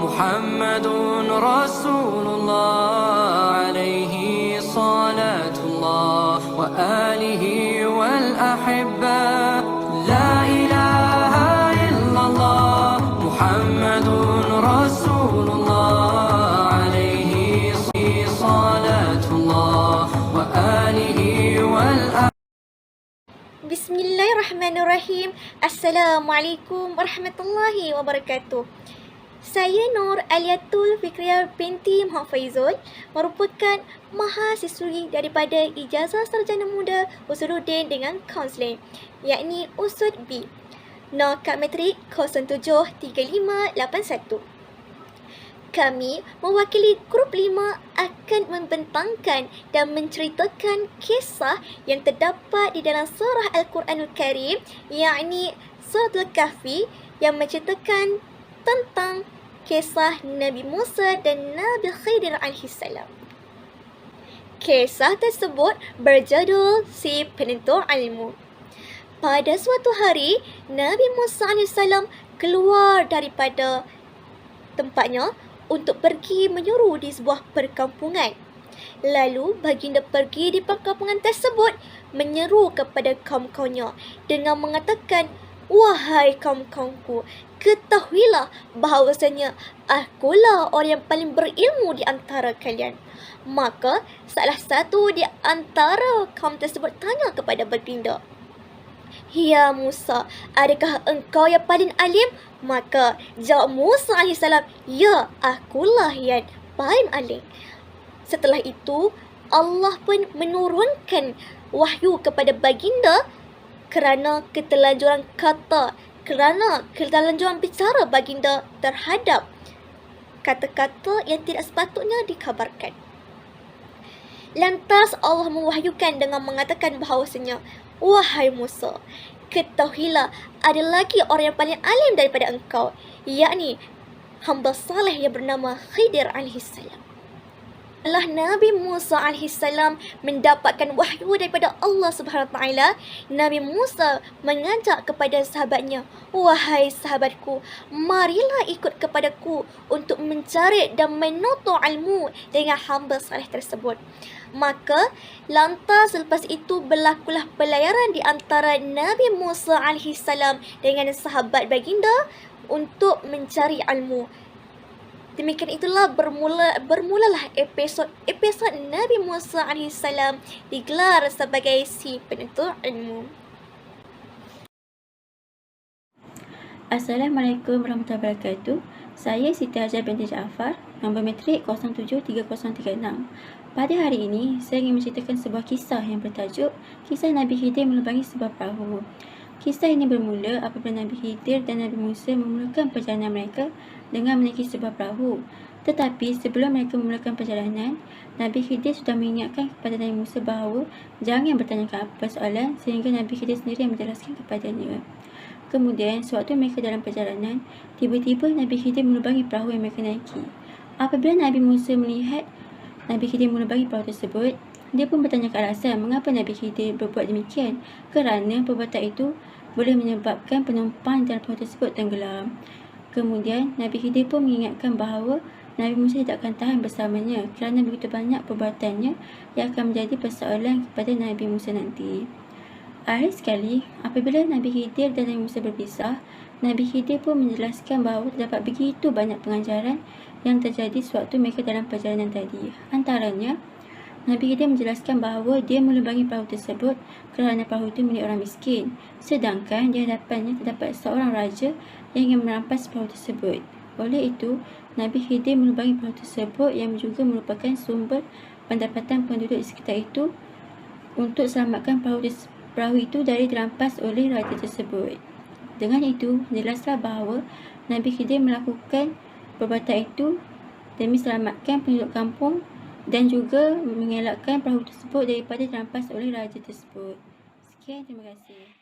محمد رسول الله عليه صلاة الله وآله والأحبة لا إله إلا الله محمد رسول الله عليه صلاة الله وآله والأحبة. Bismillahirrahmanirrahim. Assalamualaikum warahmatullahi wabarakatuh. Saya Nur Aliatul Fikriyah binti Muhammad Faizul, merupakan mahasiswi daripada Ijazah Sarjana Muda Usuluddin dengan Kaunseling, yakni USUD B. Nokat Matrik 073581. Kami mewakili grup 5 akan membentangkan dan menceritakan kisah yang terdapat di dalam surah Al-Quranul Karim, yakni Surah Al-Kahfi, yang menceritakan tentang kisah Nabi Musa dan Nabi Khidir AS. Kisah tersebut berjudul Si Penentu Ilmu. Pada suatu hari, Nabi Musa AS keluar daripada tempatnya untuk pergi menyuruh di sebuah perkampungan. Lalu baginda pergi di perkampungan tersebut menyeru kepada kaum-kaumnya dengan mengatakan, "Wahai kaum-kaumku, ketahuilah bahawasanya akulah orang yang paling berilmu di antara kalian." Maka salah satu di antara kaum tersebut tanya kepada baginda, "Ya Musa, adakah engkau yang paling alim?" Maka jawab Musa AS, "Ya, akulah yang paling alim." Setelah itu, Allah pun menurunkan wahyu kepada baginda kerana ketelanjuran kata, kerana ketelanjuran bicara baginda terhadap kata-kata yang tidak sepatutnya dikabarkan. Lantas Allah mewahyukan dengan mengatakan bahawasanya, "Wahai Musa, ketahuilah ada lagi orang yang paling alim daripada engkau, yakni hamba saleh yang bernama Khidir AS." Setelah Nabi Musa AS mendapatkan wahyu daripada Allah SWT, Nabi Musa mengajak kepada sahabatnya, "Wahai sahabatku, marilah ikut kepadaku untuk mencari dan menuntut ilmu dengan hamba saleh tersebut." Maka lantas selepas itu berlakulah pelayaran di antara Nabi Musa AS dengan sahabat baginda untuk mencari ilmu. Demikian itulah bermulalah episod Nabi Musa AS digelar sebagai Si Penentu Ilmu. Assalamualaikum warahmatullahi wabarakatuh. Saya Siti Hajar binti Jaafar, nombor matrik 073036. Pada hari ini, saya ingin menceritakan sebuah kisah yang bertajuk Kisah Nabi Khidir Melubangi Sebuah Perahu. Kisah ini bermula apabila Nabi Khidir dan Nabi Musa memulakan perjalanan mereka dengan menaiki sebuah perahu. Tetapi sebelum mereka memulakan perjalanan, Nabi Khidir sudah mengingatkan kepada Nabi Musa bahawa jangan bertanyakan apa soalan, sehingga Nabi Khidir sendiri yang menjelaskan kepadanya. Kemudian, sewaktu mereka dalam perjalanan, tiba-tiba Nabi Khidir melubangi perahu yang mereka naiki. Apabila Nabi Musa melihat Nabi Khidir melubangi perahu tersebut, dia pun bertanyakan alasan mengapa Nabi Khidir berbuat demikian, kerana perbuatan itu boleh menyebabkan penumpang dalam perahu tersebut tenggelam. Kemudian, Nabi Khidir pun mengingatkan bahawa Nabi Musa tidak akan tahan bersamanya kerana begitu banyak perbuatannya yang akan menjadi persoalan kepada Nabi Musa nanti. Akhir sekali, apabila Nabi Khidir dan Nabi Musa berpisah, Nabi Khidir pun menjelaskan bahawa terdapat begitu banyak pengajaran yang terjadi sewaktu mereka dalam perjalanan tadi. Antaranya, Nabi Khidir menjelaskan bahawa dia melubangi perahu tersebut kerana perahu itu milik orang miskin, sedangkan di hadapannya terdapat seorang raja yang ingin merampas perahu tersebut. Oleh itu, Nabi Khidir melubangi perahu tersebut yang juga merupakan sumber pendapatan penduduk di sekitar itu untuk selamatkan perahu itu dari dirampas oleh raja tersebut. Dengan itu, jelaslah bahawa Nabi Khidir melakukan perbuatan itu demi selamatkan penduduk kampung dan juga mengelakkan perahu tersebut daripada dirampas oleh raja tersebut. Sekian, terima kasih.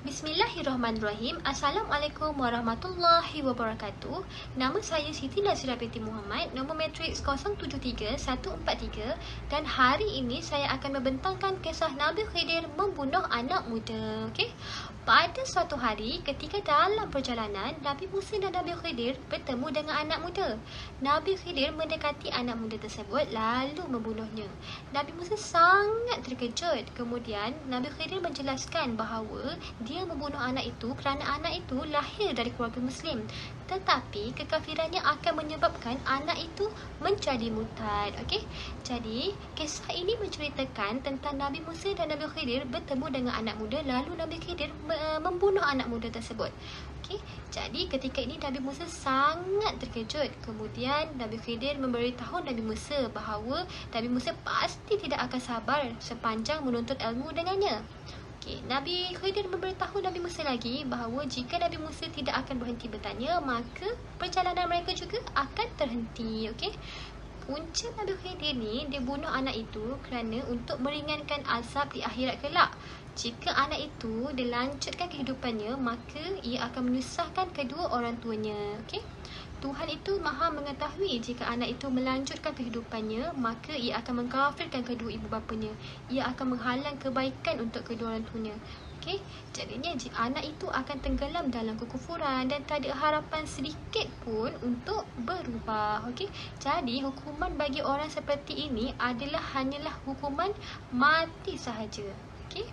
Bismillahirrahmanirrahim. Assalamualaikum warahmatullahi wabarakatuh. Nama saya Siti Nazira binti Muhammad, nombor matriks 073143, dan hari ini saya akan membentangkan kisah Nabi Khidir membunuh anak muda. Okey. Pada suatu hari, ketika dalam perjalanan, Nabi Musa dan Nabi Khidir bertemu dengan anak muda. Nabi Khidir mendekati anak muda tersebut lalu membunuhnya. Nabi Musa sangat terkejut. Kemudian, Nabi Khidir menjelaskan bahawa dia membunuh anak itu kerana anak itu lahir dari keluarga Muslim. Tetapi, kekafirannya akan menyebabkan anak itu menjadi murtad. Okey? Jadi, kisah ini menceritakan tentang Nabi Musa dan Nabi Khidir bertemu dengan anak muda lalu Nabi Khidir membunuh anak muda tersebut. Okey, jadi ketika ini Nabi Musa sangat terkejut. Kemudian Nabi Khidir memberitahu Nabi Musa bahawa Nabi Musa pasti tidak akan sabar sepanjang menuntut ilmu dengannya. Okey, Nabi Khidir memberitahu Nabi Musa lagi bahawa jika Nabi Musa tidak akan berhenti bertanya, maka perjalanan mereka juga akan terhenti. Okey. Punca Nabi Khidir ni, dia bunuh anak itu kerana untuk meringankan azab di akhirat kelak. Jika anak itu dilanjutkan kehidupannya, maka ia akan menyusahkan kedua orang tuanya. Okey? Tuhan itu maha mengetahui jika anak itu melanjutkan kehidupannya, maka ia akan mengkafirkan kedua ibu bapanya. Ia akan menghalang kebaikan untuk kedua orang tuanya. Okey? Jadinya anak itu akan tenggelam dalam kekufuran dan tak ada harapan sedikit pun untuk berubah. Okey? Jadi hukuman bagi orang seperti ini hanyalah hukuman mati sahaja. Okey?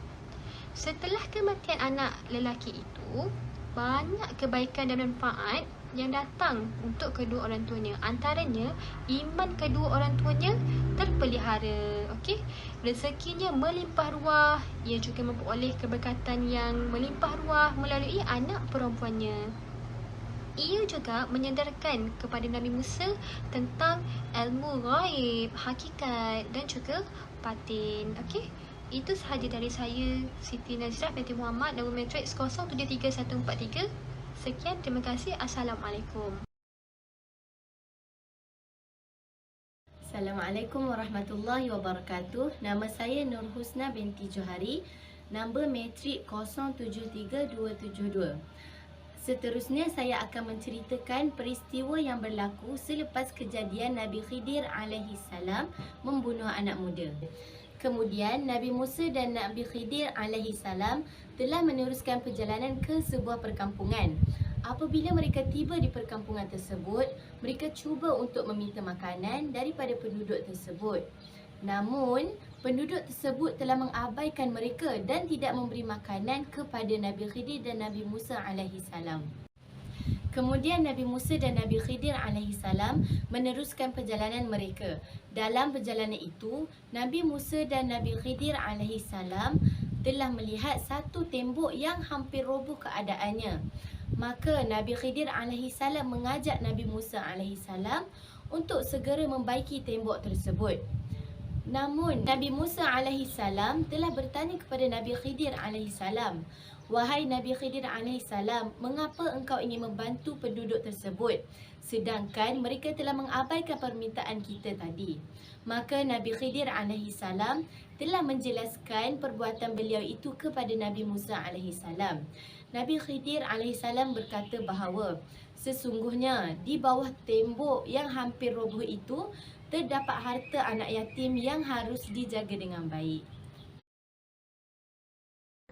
Setelah kematian anak lelaki itu, banyak kebaikan dan manfaat yang datang untuk kedua orang tuanya. Antaranya, iman kedua orang tuanya terpelihara. Okey? Rezekinya melimpah ruah. Ia juga memperoleh keberkatan yang melimpah ruah melalui anak perempuannya. Ia juga menyedarkan kepada Nabi Musa tentang ilmu ghaib, hakikat dan juga batin. Okey? Itu sahaja dari saya, Siti Nazirah binti Muhammad, nombor matriks 073143. Sekian, terima kasih. Assalamualaikum. Assalamualaikum warahmatullahi wabarakatuh. Nama saya Nur Husna binti Johari, nombor matrik 073272. Seterusnya saya akan menceritakan peristiwa yang berlaku selepas kejadian Nabi Khidir alaihi salam membunuh anak muda. Kemudian Nabi Musa dan Nabi Khidir alaihi salam telah meneruskan perjalanan ke sebuah perkampungan. Apabila mereka tiba di perkampungan tersebut, mereka cuba untuk meminta makanan daripada penduduk tersebut. Namun, penduduk tersebut telah mengabaikan mereka dan tidak memberi makanan kepada Nabi Khidir dan Nabi Musa alaihi salam. Kemudian Nabi Musa dan Nabi Khidir alaihi salam meneruskan perjalanan mereka. Dalam perjalanan itu, Nabi Musa dan Nabi Khidir alaihi salam telah melihat satu tembok yang hampir roboh keadaannya. Maka Nabi Khidir alaihi salam mengajak Nabi Musa alaihi salam untuk segera membaiki tembok tersebut. Namun Nabi Musa alaihi salam telah bertanya kepada Nabi Khidir alaihi salam, "Wahai Nabi Khidir alaihi salam, mengapa engkau ingin membantu penduduk tersebut sedangkan mereka telah mengabaikan permintaan kita tadi?" Maka Nabi Khidir alaihi salam telah menjelaskan perbuatan beliau itu kepada Nabi Musa alaihi salam. Nabi Khidir alaihi salam berkata bahawa sesungguhnya di bawah tembok yang hampir roboh itu terdapat harta anak yatim yang harus dijaga dengan baik.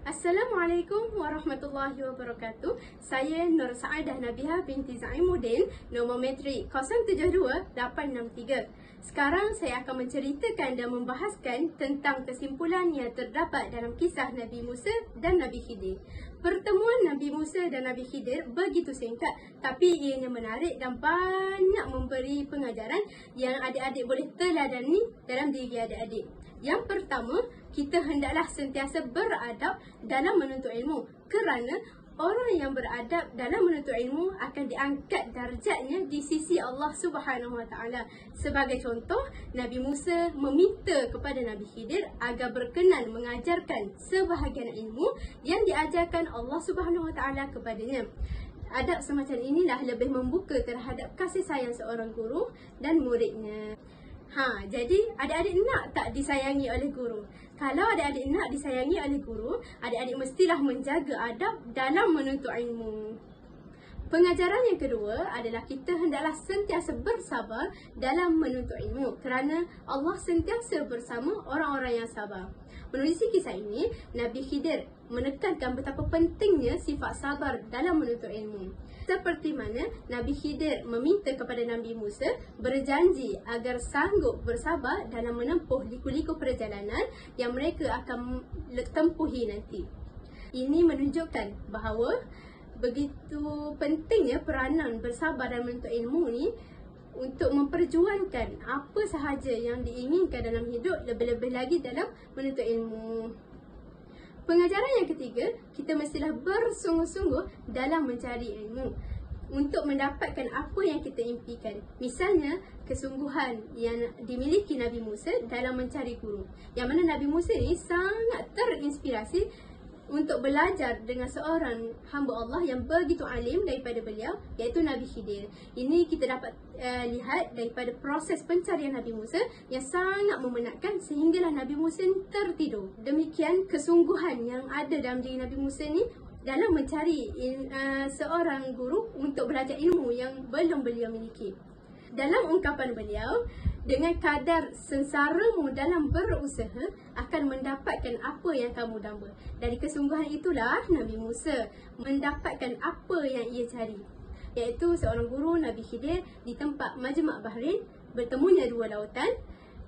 Assalamualaikum warahmatullahi wabarakatuh. Saya Nur Saadah Nabiha binti Zaimuddin, nombor matrik 072863. Sekarang saya akan menceritakan dan membahaskan tentang kesimpulan yang terdapat dalam kisah Nabi Musa dan Nabi Khidir. Pertemuan Nabi Musa dan Nabi Khidir begitu singkat, tapi ianya menarik dan banyak memberi pengajaran yang adik-adik boleh teladani dalam diri adik-adik. Yang pertama, kita hendaklah sentiasa beradab dalam menuntut ilmu, kerana orang yang beradab dalam menuntut ilmu akan diangkat darjatnya di sisi Allah Subhanahu Wa Taala. Sebagai contoh, Nabi Musa meminta kepada Nabi Khidir agar berkenan mengajarkan sebahagian ilmu yang diajarkan Allah Subhanahu Wa Taala kepadanya. Adab semacam inilah lebih membuka terhadap kasih sayang seorang guru dan muridnya. Jadi adik-adik nak tak disayangi oleh guru? Kalau adik-adik nak disayangi oleh guru, adik-adik mestilah menjaga adab dalam menuntut ilmu. Pengajaran yang kedua adalah kita hendaklah sentiasa bersabar dalam menuntut ilmu, kerana Allah sentiasa bersama orang-orang yang sabar. Menerusi kisah ini, Nabi Khidir menekankan betapa pentingnya sifat sabar dalam menuntut ilmu. Seperti mana Nabi Khidir meminta kepada Nabi Musa berjanji agar sanggup bersabar dalam menempuh liku-liku perjalanan yang mereka akan tempuhi nanti. Ini menunjukkan bahawa begitu pentingnya peranan bersabar dalam menuntut ilmu ni untuk memperjuangkan apa sahaja yang diinginkan dalam hidup, lebih-lebih lagi dalam menuntut ilmu. Pengajaran yang ketiga, kita mestilah bersungguh-sungguh dalam mencari ilmu untuk mendapatkan apa yang kita impikan. Misalnya, kesungguhan yang dimiliki Nabi Musa dalam mencari guru. Yang mana Nabi Musa ni sangat terinspirasi untuk belajar dengan seorang hamba Allah yang begitu alim daripada beliau, iaitu Nabi Khidir. Ini kita dapat lihat daripada proses pencarian Nabi Musa yang sangat memenatkan sehinggalah Nabi Musa tertidur. Demikian kesungguhan yang ada dalam diri Nabi Musa ni dalam mencari seorang guru untuk belajar ilmu yang belum beliau miliki. Dalam ungkapan beliau, dengan kadar sengsaramu dalam berusaha akan mendapatkan apa yang kamu damba. Dari kesungguhan itulah Nabi Musa mendapatkan apa yang ia cari, iaitu seorang guru Nabi Khidir di tempat Majma' Bahrain, bertemunya dua lautan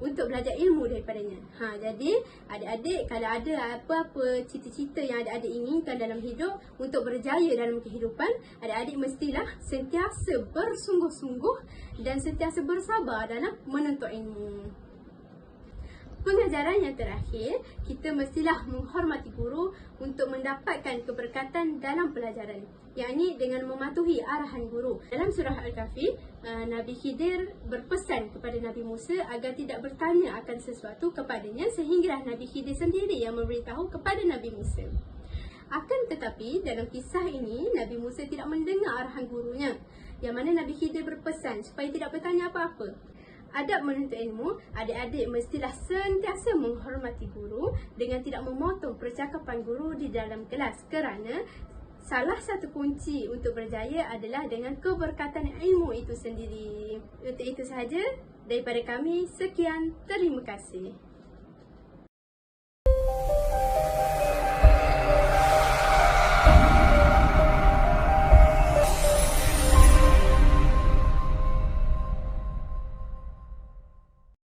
untuk belajar ilmu daripadanya. Jadi adik-adik kalau ada apa-apa cita-cita yang adik-adik inginkan dalam hidup untuk berjaya dalam kehidupan, adik-adik mestilah sentiasa bersungguh-sungguh dan sentiasa bersabar dalam menuntut ilmu. Pengajaran yang terakhir, kita mestilah menghormati guru untuk mendapatkan keberkatan dalam pelajaran, yakni dengan mematuhi arahan guru. Dalam surah Al-Kahfi, Nabi Khidir berpesan kepada Nabi Musa agar tidak bertanya akan sesuatu kepadanya sehinggalah Nabi Khidir sendiri yang memberitahu kepada Nabi Musa. Akan tetapi dalam kisah ini, Nabi Musa tidak mendengar arahan gurunya, yang mana Nabi Khidir berpesan supaya tidak bertanya apa-apa. Adab menuntut ilmu, adik-adik mestilah sentiasa menghormati guru dengan tidak memotong percakapan guru di dalam kelas, kerana salah satu kunci untuk berjaya adalah dengan keberkatan ilmu itu sendiri. Untuk itu sahaja daripada kami. Sekian, terima kasih.